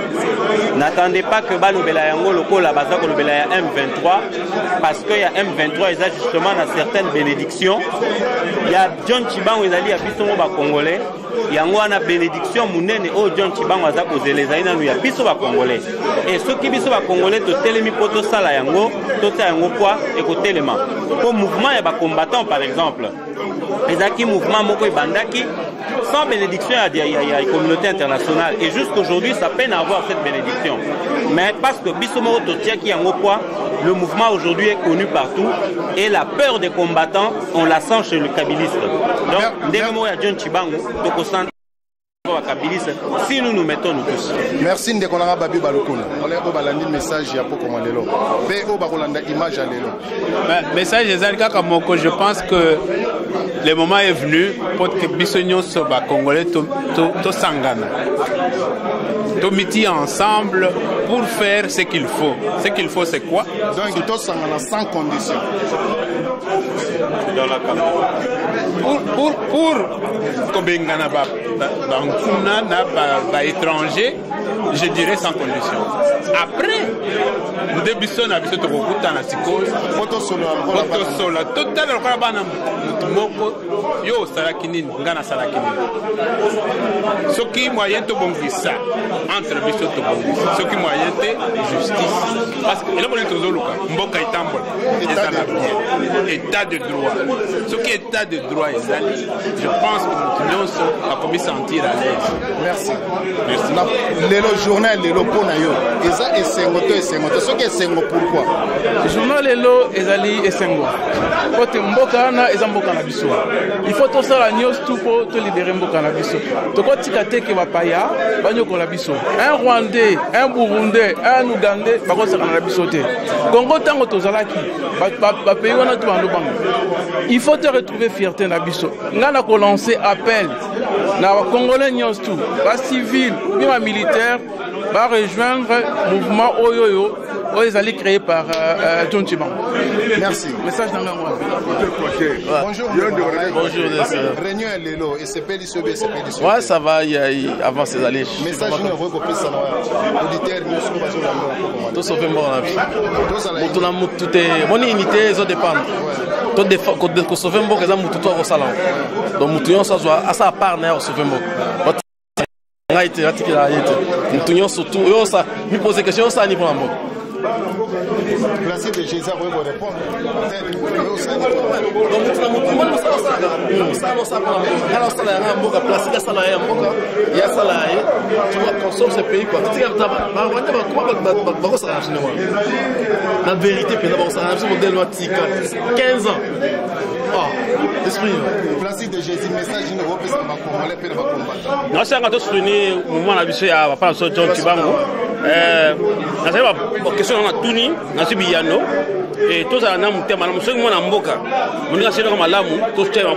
N'attendez pas que balobela yango lokola baza ko lobela ya M23 parce que ya M23 ils a justement na certaines bénédictions. Il y a John Chibangu ezali ya biso mo ba congolais. Yango wana bénédiction munene o John Chibangu aza kozeleza ina ya biso ba congolais. Et ceux qui biso ba congolais to telemi poto sala yango tota yango kwa et ko telema. Pour mouvement ya ba combattants par exemple. Ezaki mouvement moko ebandaki sans bénédiction à la communauté internationale et jusqu'aujourd'hui ça peine à avoir cette bénédiction. Mais parce que biso moko totia ki yango kwa le mouvement aujourd'hui est connu partout et la peur des combattants on la sent chez le kabiliste. Donc ndenge mo ya John Chibangu to si nous nous mettons nous tous.
Merci Ndekonanga Babi Balukuni. On va lancer message ya poko malelo. Pe o ba kolanda image à lelo.
Message ezalika kamoko, je pense que le moment est venu pour que bisonyo soba congolais to sangana. To miti ensemble pour faire ce qu'il faut. Ce qu'il faut c'est quoi?
Donc to sangana sans condition.
Dans la
pour kobengana ba kuna na ba étranger, je dirais sans condition. Après nous débissons na biso to kokuta na sikose photo solo total lokola bana moko yo salaki nini ngana salaki nini soki moyen to bongisa entre biso to bongisa soki moyen te justice parce que eloko nto zoluka mboka itambola ezala bien état de droit soki état de droit ezali je pense que nous sommes comme sentir à l'aise.
Merci. Lelo journal lelo pona yo eza esengo soki esengo pourquoi
journal lelo ezali esengo pote mboka na eza mboka na biso il faut to sala news tout pour te libérer mboka na biso to ko tika te ke bapaya banyoko la biso un Rwandais un Burundais un Ougandais bako sala na biso te Congo tango to zalaki ba pays wana to bando bango il faut te retrouver fierté na biso ngana ko lancer appel na Congolais news tout ba civil bi ba militaire va rejoindre le mouvement Oyoyo, ils allaient créé par John Chibangu.
Merci.
Message dans la voix.
Bonjour.
Bonjour.
Réunion est Lélo et c'est Pélissobé.
Ouais, ça va, avant ces années.
Message nous envoie pour plus savoir. Auditeur, nous sommes pas sur la mort.
Tout sauf bon. Tout la tout est bonne unité, ils ont dépendre. Tout des que sauver un bon exemple tout au salon. Donc mutuyon ça soit à sa part na sauver bon. Ngaite atikira yete. Mutuyon surtout yo ça, mi poser question ça ni pour un bon.
Placé de Jésus, vous pouvez répondre.
La vérité, c'est modèle 15 ans.
Placé de Jésus, message d'une Europe, c'est ma Congolais, puis ma combattre.
Nous avons souligné au moment où nous avons parlé de John Chibango. Nous avons une question de Tuni, nous avons Biyano. Et tous les gens qui ont été Mboka, nous avons été malamu, tous les gens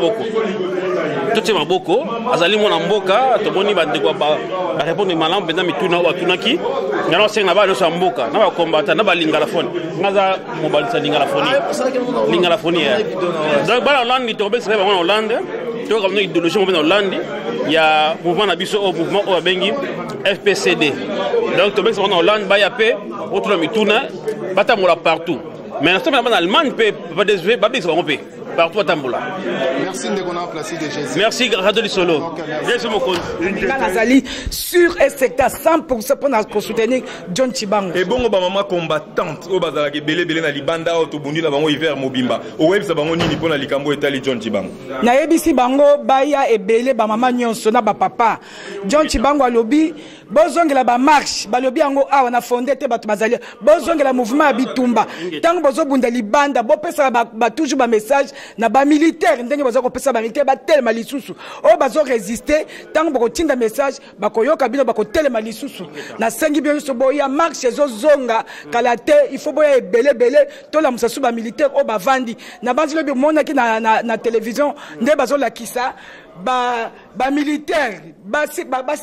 qui ont beaucoup, azali mona mboka to boni bande kwa ba répondre malam benda mituna wa tunaki ngalo senga ba no mboka na ba combattre na ba lingala foni ngaza mobalisa lingala foni donc bala Hollande to be seba mona Hollande to comme idéologie mo Hollande ya mouvement na biso au mouvement o bengi FPCD donc to be seba mona Hollande ba ya pe autre mituna bata mola partout mais na sema na Allemagne pe ba désolé ba biso pe partout à Tamboula.
Merci de nous placer de Jésus.
Merci Radio du Solo. Jésus mon compte.
Nazali sur et secteur 100% pour soutenir John Chibango.
Et bon ba maman combattante au bazala ke belé na libanda auto bundi na bango hiver mobimba. O web sa bango nini pona likambo etali John Chibango.
Na yebisi bango baya ebele ba maman nyonso na ba papa. John Chibango alobi bozongela ba marche balobi yango awa na fondé te bato bazali bozongela mouvement bitumba. Tango bozobunda libanda bo pesa ba toujours ba message na ba militaire ndenge bazo ko pesa ba militaire ba telema lisusu o bazo résister tango bako tinda message bako yoka bino bako telema lisusu na sengi bien so boya marche zo zonga kalate il faut boya belé to la musasu ba militaire o ba vandi na banzilo bi mona ki na télévision nde bazo la kisa ba militaire ba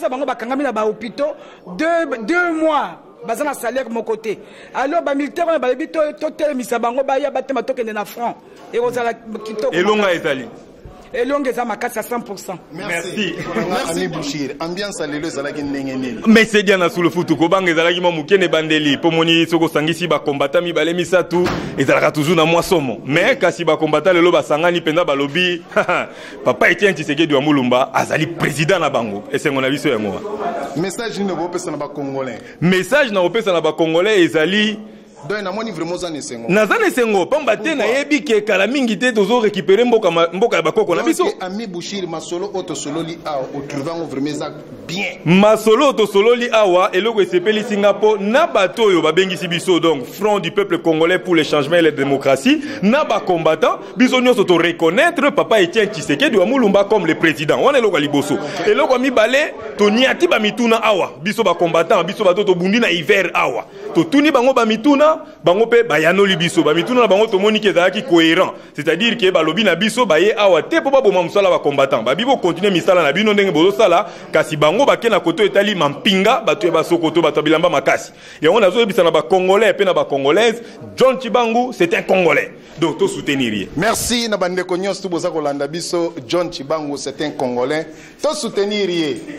bango bakangami na ba hôpitaux 2 mois bazana salaire mon côté alors ba militaire on ba bito to telemisa bango ba ya batema tokende na front et ozala kitoko
elonga etali
elonga za makasi à 100%.
Merci. Ami Bouchir ambiance alelo zalaki ndenge nini
mais c'est bien na sous le foot ko banga zalaki mo mukene bandeli po moni soko sangisi ba combattant mi balé misatu ezalaka toujours na moisomo mais kasi ba combattant lelo basangani penda balobi papa Etienne Tshisekedi wa Mulumba azali président na bango et c'est mon avis sur yango
message ni ko pesa na ba congolais
message na opesa na ba congolais ezali
donc na moni vraiment za nesengo
na nesengo pamba te na yebi ke kala mingi te tozo récupérer mboka ba koko na biso
ami Bouchir masolo auto sololi a o trouvant vraiment ça bien
masolo auto sololi awa eloko esepeli Singapo na bato yo babengisi biso donc Front du peuple congolais pour le changement et la démocratie na ba combattant biso nyonso to reconnaître papa Etienne Tshisekedi wa Mulumba comme le président on eloko liboso eloko mi balé to niati ba mituna awa biso ba combattant biso bato to bundi na hiver awa to tuni bango ba mituna bango pe bayano libiso ba mituna na bango to moni ke ezalaki cohérent c'est-à-dire que balobi na biso baye awa te po ba boma musala ba combattant ba bibo continuer misala na bino ndenge bozo sala kasi bango ba kena koto etali mampinga bato ba sokoto bato bilamba makasi et on a zo ebisa na ba congolais pe na ba congolaise John Chibango c'est un congolais donc to soutenir
merci na bande ko nyonso boza ko landa biso John Chibango c'est un congolais to soutenir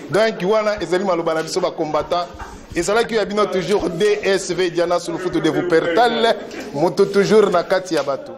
donc wana ezali maloba na biso ba combattant et c'est là qu'il y a toujours DSV Diana sur le foot de vous pertal, moto toujours na kati ya bato.